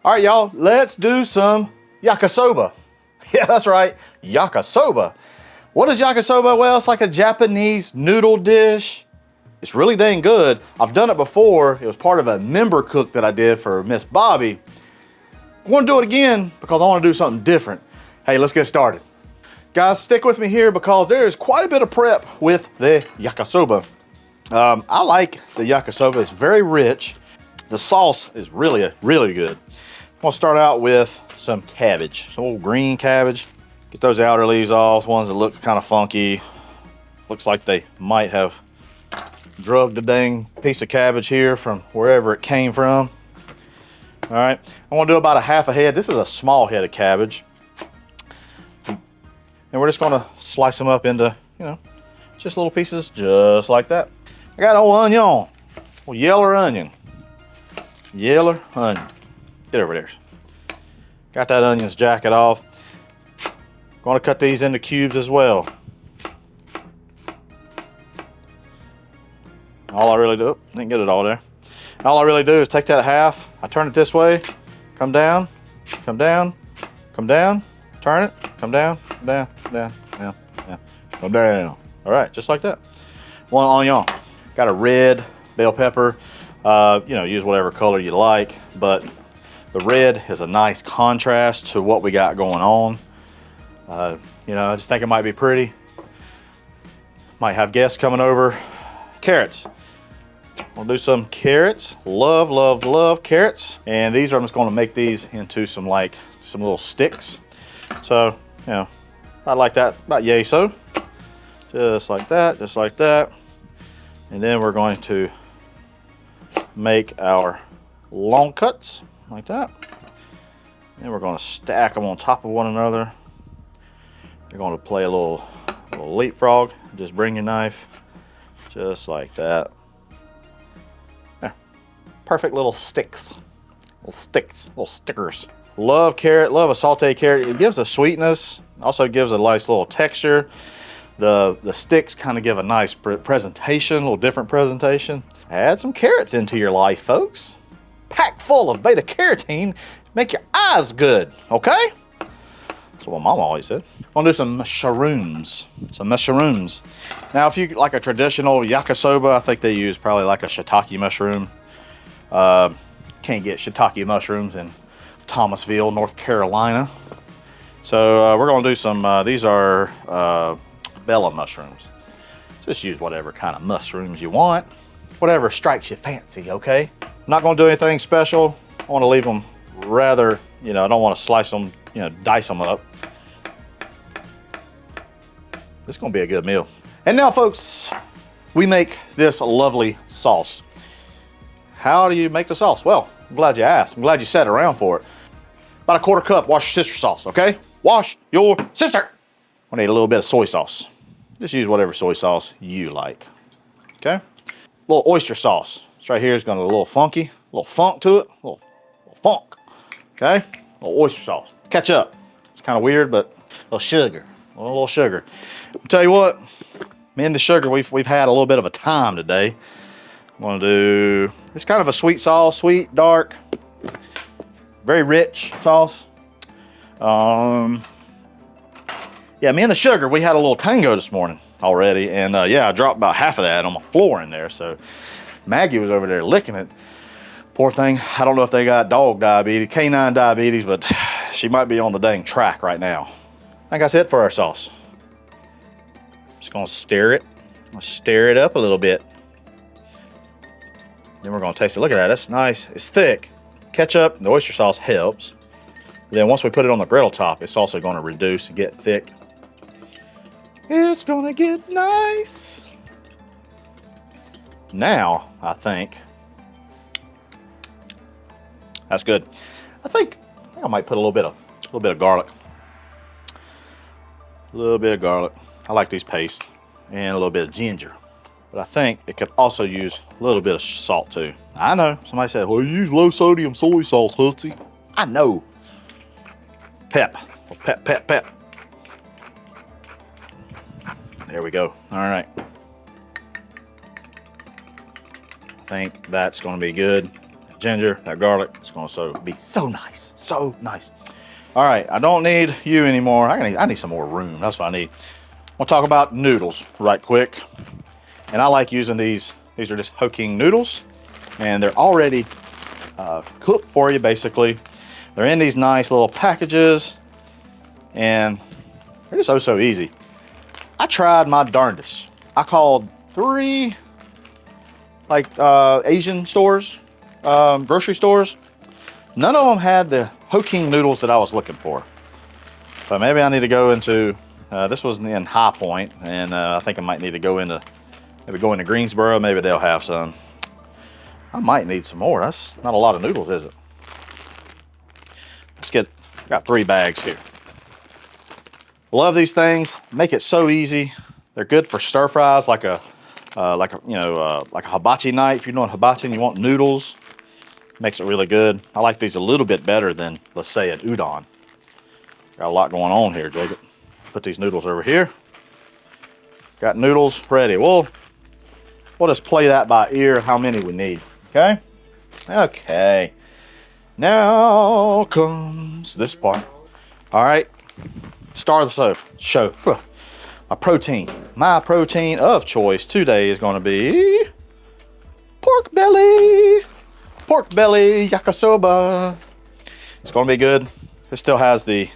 All right, y'all, let's do some yakisoba. Yeah, that's right, yakisoba. What is yakisoba? Well, it's like a Japanese noodle dish. It's really dang good. I've done it before. It was part of a member cook that I did for Miss Bobbi. I want to do it again because I want to do something different. Hey, let's get started. Guys, stick with me here because there's quite a bit of prep with the yakisoba. I like the yakisoba. It's very rich. The sauce is really good. I'm gonna start out with some cabbage, some old green cabbage. Get those outer leaves off, ones that look kind of funky. Looks like they might have drugged a dang piece of cabbage here from wherever it came from. All right, I want to do about a half a head. This is a small head of cabbage. And we're just gonna slice them up into, just little pieces, just like that. I got old onion, old yeller onion. Yeller onion. Get over there. Got that onion's jacket off. Gonna cut these into cubes as well. All I really do, didn't get it all there. All I really do is take that half, I turn it this way, come down, come down, come down, turn it, come down, down, down, down, down, come down. All right, just like that. One onion. Got a red bell pepper. Use whatever color you like, but the red is a nice contrast to what we got going on. I just think it might be pretty. Might have guests coming over. Carrots. We'll do some carrots. Love, love, love carrots. And these I'm just gonna make these into some little sticks. So, I like that, about yay so. Just like that, just like that. And then we're going to make our long cuts like that. And we're gonna stack them on top of one another. You're going to play a little leapfrog. Just bring your knife, just like that. Yeah. Perfect little sticks. Little sticks, little stickers. Love carrot, love a sauteed carrot. It gives a sweetness, also gives a nice little texture. The sticks kind of give a nice presentation, a little different presentation. Add some carrots into your life, folks. Packed full of beta carotene, make your eyes good, okay? That's what Mama always said. I'm gonna do some mushrooms. Now, if you like a traditional yakisoba, I think they use probably like a shiitake mushroom. Can't get shiitake mushrooms in Thomasville, North Carolina. So we're gonna do some, these are bella mushrooms. Just use whatever kind of mushrooms you want. Whatever strikes your fancy, okay? I'm not gonna do anything special. I wanna leave them rather, I don't wanna slice them, dice them up. This is gonna be a good meal. And now, folks, we make this lovely sauce. How do you make the sauce? Well, I'm glad you asked. I'm glad you sat around for it. About a quarter cup wash your sister sauce, okay? Wash your sister. I need a little bit of soy sauce. Just use whatever soy sauce you like, okay? A little oyster sauce. This right here is gonna be a little funky, a little funk to it, a little funk, okay? A little oyster sauce. Ketchup. It's kind of weird, but a little sugar. A little sugar. I'll tell you what, me and the sugar, we've had a little bit of a time today. I'm gonna do, it's kind of a sweet sauce, sweet, dark, very rich sauce. Yeah, me and the sugar, we had a little tango this morning already, and I dropped about half of that on my floor in there, so Maggie was over there licking it. Poor thing, I don't know if they got dog diabetes, canine diabetes, but she might be on the dang track right now. I think that's it for our sauce. Just gonna stir it. I'll stir it up a little bit. Then we're gonna taste it. Look at that, that's nice. It's thick. Ketchup, the oyster sauce helps. Then once we put it on the griddle top, it's also gonna reduce and get thick. It's gonna get nice. Now, I think that's good. I think I might put a little bit of garlic. A little bit of garlic. I like these pastes. And a little bit of ginger. But I think it could also use a little bit of salt too. I know, somebody said, well, you use low sodium soy sauce, Hussey. I know. Pep, pep, pep, pep. There we go, all right. I think that's gonna be good. ginger, that garlic. It's gonna be so nice, so nice. All right, I don't need you anymore. I need some more room. That's what I need. We'll talk about noodles right quick. And I like using these. These are just Hoking noodles, and they're already cooked for you, basically. They're in these nice little packages, and they're just oh so easy. I tried my darndest. I called 3 Asian stores, grocery stores. None of them had the Hoking noodles that I was looking for. So maybe I need to go into, this was in High Point, and I think I might need to go into, maybe go into Greensboro, maybe they'll have some. I might need some more. That's not a lot of noodles, is it? Got 3 bags here. Love these things, make it so easy. They're good for stir fries, like a hibachi night. If you're doing hibachi and you want noodles, makes it really good. I like these a little bit better than, let's say, an udon. Got a lot going on here, Jacob. Put these noodles over here. Got noodles ready. We'll just play that by ear, how many we need, okay? Okay. Now comes this part. All right, star of the show. My protein of choice today is gonna be pork belly. Pork belly yakisoba. It's gonna be good. It still has the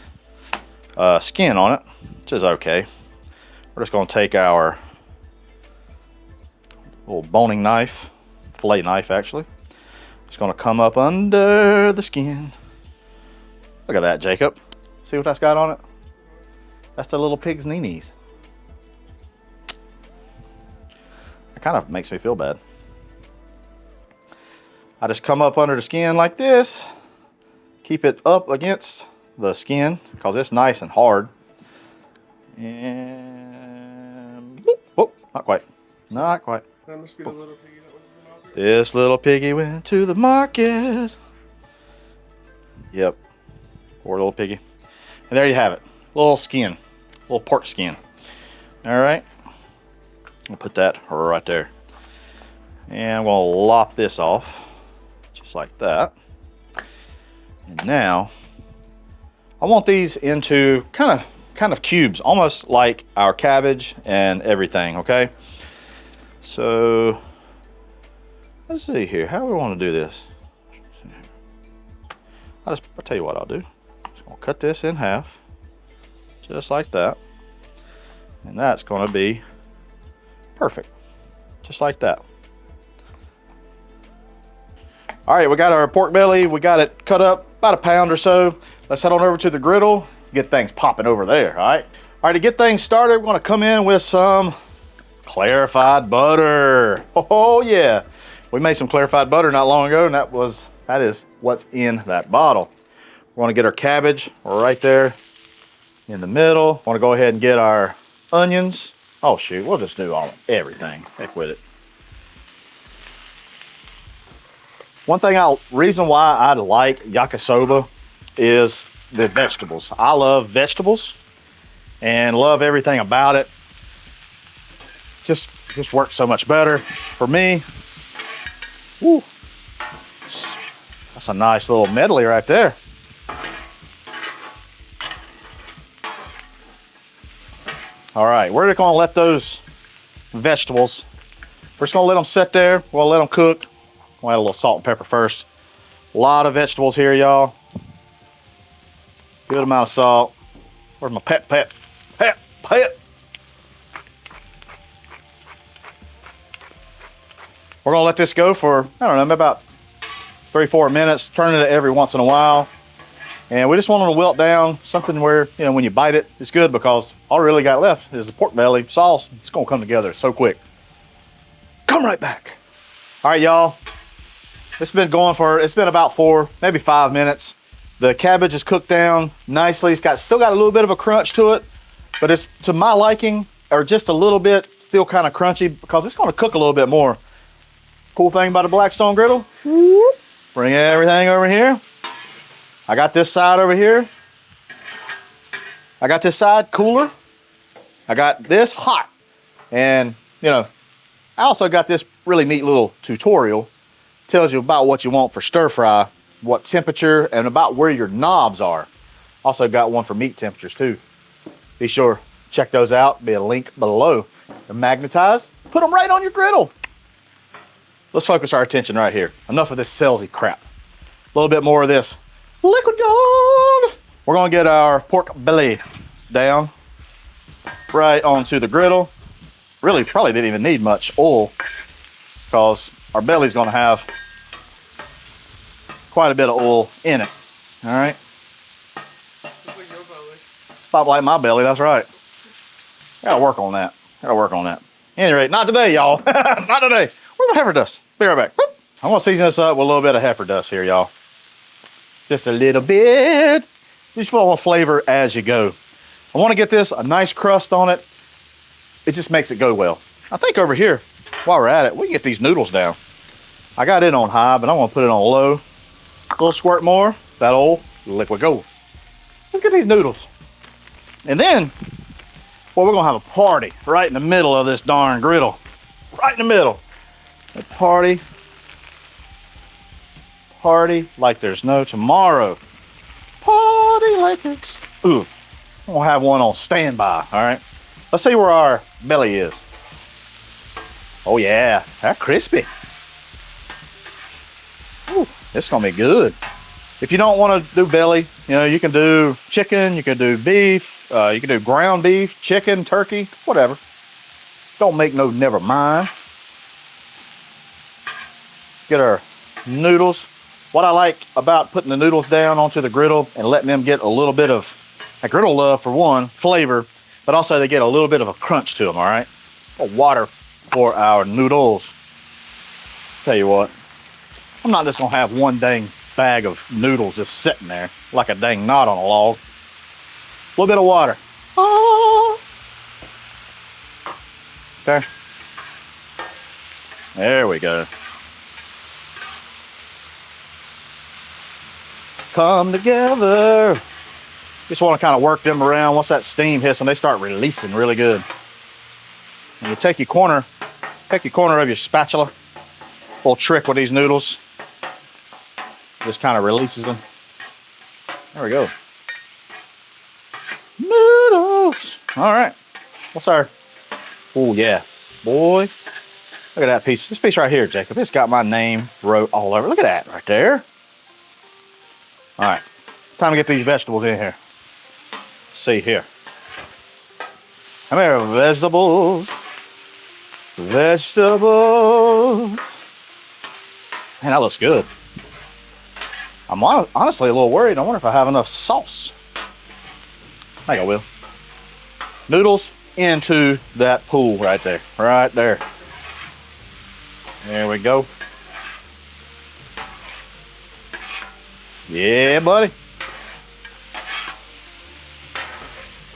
skin on it, which is okay. We're just gonna take our little boning knife, fillet knife actually. It's gonna come up under the skin. Look at that, Jacob. See what that's got on it? That's the little pig's nee-nees. It kind of makes me feel bad. I just come up under the skin like this, keep it up against the skin because it's nice and hard. And whoop, not quite. That must be the little piggy that went to the market. This little piggy went to the market. Yep, poor little piggy. And there you have it, little skin, little pork skin. All right, I'll put that right there. And I'm gonna lop this off. Just like that. And now I want these into kind of cubes, almost like our cabbage and everything, okay? So let's see here, how do we want to do this? I'll tell you what I'll do. Just gonna cut this in half, just like that. And that's gonna be perfect, just like that. All right, we got our pork belly. We got it cut up about 1 pound or so. Let's head on over to the griddle, get things popping over there, all right? All right, to get things started, we're gonna come in with some clarified butter. Oh yeah, we made some clarified butter not long ago, and that is what's in that bottle. We wanna get our cabbage right there in the middle. Wanna go ahead and get our onions. Oh shoot, we'll just do everything, heck with it. Reason why I like yakisoba is the vegetables. I love vegetables and love everything about it. Just works so much better for me. Woo. That's a nice little medley right there. All right, we're just gonna let those vegetables, we're just gonna let them sit there. We're gonna let them cook. We'll add a little salt and pepper first. A lot of vegetables here, y'all. Good amount of salt. Where's my pep? We're gonna let this go for, I don't know, maybe about 3-4 minutes, turning it every once in a while. And we just want them to wilt down, something where, you know, when you bite it, it's good because all we really got left is the pork belly sauce. It's gonna come together so quick. Come right back. All right, y'all. It's been about 4, maybe 5 minutes. The cabbage is cooked down nicely. It's still got a little bit of a crunch to it, but it's to my liking, or just a little bit, still kind of crunchy because it's gonna cook a little bit more. Cool thing about a Blackstone griddle, bring everything over here. I got this side over here. I got this side cooler. I got this hot. And, you know, I also got this really neat little tutorial Tells you about what you want for stir fry, what temperature, and about where your knobs are. Also got one for meat temperatures too. Be sure check those out. Be a link below. They're magnetized. Put them right on your griddle. Let's focus our attention right here. Enough of this salesy crap. A little bit more of this liquid gold. We're gonna get our pork belly down right onto the griddle. Really, probably didn't even need much oil because our belly's gonna have quite a bit of oil in it. All right. Like your belly. About like my belly, that's right. Gotta work on that. Gotta work on that. At any rate, not today, y'all. Not today. Where's the heifer dust? Be right back. Whoop. I'm gonna season this up with a little bit of heifer dust here, y'all. Just a little bit. You just put a little flavor as you go. I wanna get this a nice crust on it. It just makes it go well. I think over here, while we're at it, we can get these noodles down. I got it on high, but I'm gonna put it on low. A little squirt more, that old liquid gold. Let's get these noodles. And then, well, we're gonna have a party right in the middle of this darn griddle. Right in the middle. A party like there's no tomorrow. Party like it's, ooh. I'm gonna have one on standby, all right? Let's see where our belly is. Oh yeah, that's crispy. Ooh, it's gonna be good. If you don't wanna do belly, you know, you can do chicken, you can do beef, you can do ground beef, chicken, turkey, whatever. Don't make no never mind. Get our noodles. What I like about putting the noodles down onto the griddle and letting them get a little bit of a griddle love, for one, flavor, but also they get a little bit of a crunch to them, all right? A water for our noodles. Tell you what, I'm not just gonna have one dang bag of noodles just sitting there like a dang knot on a log. A little bit of water. Oh. Okay. There we go. Come together. Just want to kind of work them around. Once that steam hits them, they start releasing really good. And you take your corner of your spatula. Little trick with these noodles. Just kind of releases them. There we go. Noodles. All right. What's our? Oh yeah, boy. Look at that piece. This piece right here, Jacob. It's got my name wrote all over. Look at that right there. All right. Time to get these vegetables in here. Let's see here. Come here, vegetables. Vegetables. Man, that looks good. I'm honestly a little worried. I wonder if I have enough sauce. I think I will. Noodles into that pool right there. Right there. There we go. Yeah, buddy.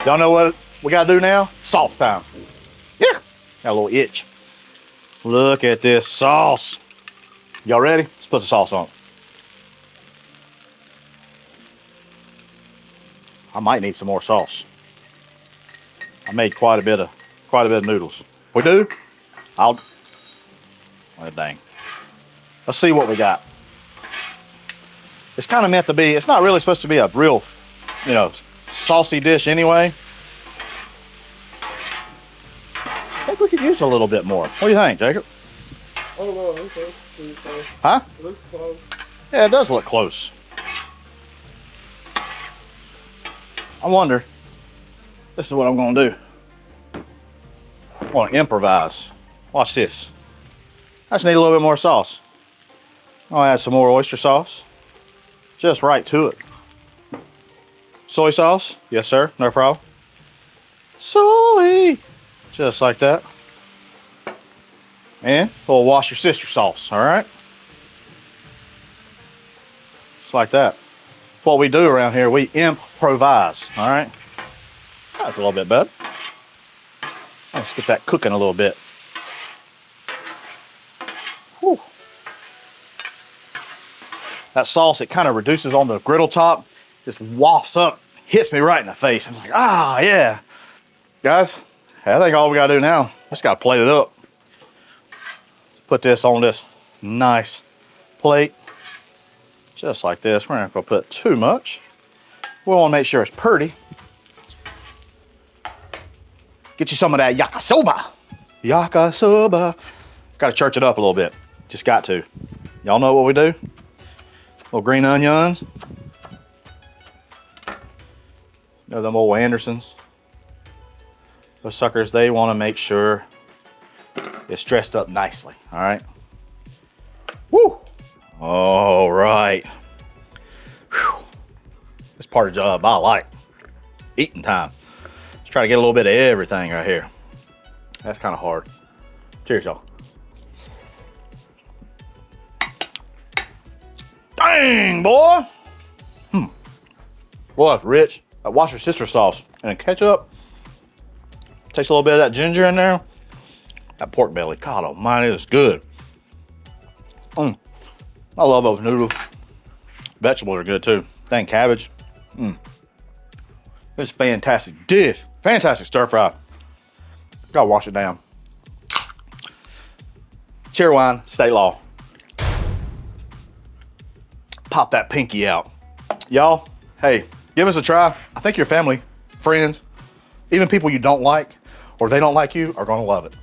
Y'all know what we gotta do now? Sauce time. Yeah. Got a little itch. Look at this sauce. Y'all ready? Let's put some sauce on it. I might need some more sauce. I made quite a bit of noodles. If we do, oh dang. Let's see what we got. It's kind of meant to be, it's not really supposed to be a real, you know, saucy dish anyway. I think we could use a little bit more. What do you think, Jacob? I don't know. It looks close. Huh? It looks close. Yeah, it does look close. I wonder, this is what I'm gonna do. I'm gonna improvise. Watch this. I just need a little bit more sauce. I'll add some more oyster sauce. Just right to it. Soy sauce, yes sir, no problem. Soy, just like that. And a little wash your sister sauce, all right? Just like that. That's what we do around here, we improvise, all right? That's a little bit better. Let's get that cooking a little bit. Whew. That sauce, it kind of reduces on the griddle top, just wafts up, hits me right in the face. I'm like, ah, yeah. Guys, I think all we gotta do now, just gotta plate it up. Put this on this nice plate, just like this. We're not gonna put too much. We want to make sure it's pretty. Get you some of that yakisoba. Yakisoba. Got to church it up a little bit. Just got to. Y'all know what we do? Little green onions. You know them old Andersons? Those suckers, they want to make sure it's dressed up nicely, all right? Woo! All right. Whew. This part of the job I like. Eating time. Let's try to get a little bit of everything right here. That's kind of hard. Cheers, y'all. Dang, boy. Boy, it's rich. That Worcestershire sauce and the ketchup. Takes a little bit of that ginger in there. That pork belly, God almighty, it's good. I love those noodles. Vegetables are good too. Dang, cabbage. This is a fantastic dish. Fantastic stir fry. Gotta wash it down. Cherry wine, state law. Pop that pinky out. Y'all, hey, give us a try. I think your family, friends, even people you don't like or they don't like you are gonna love it.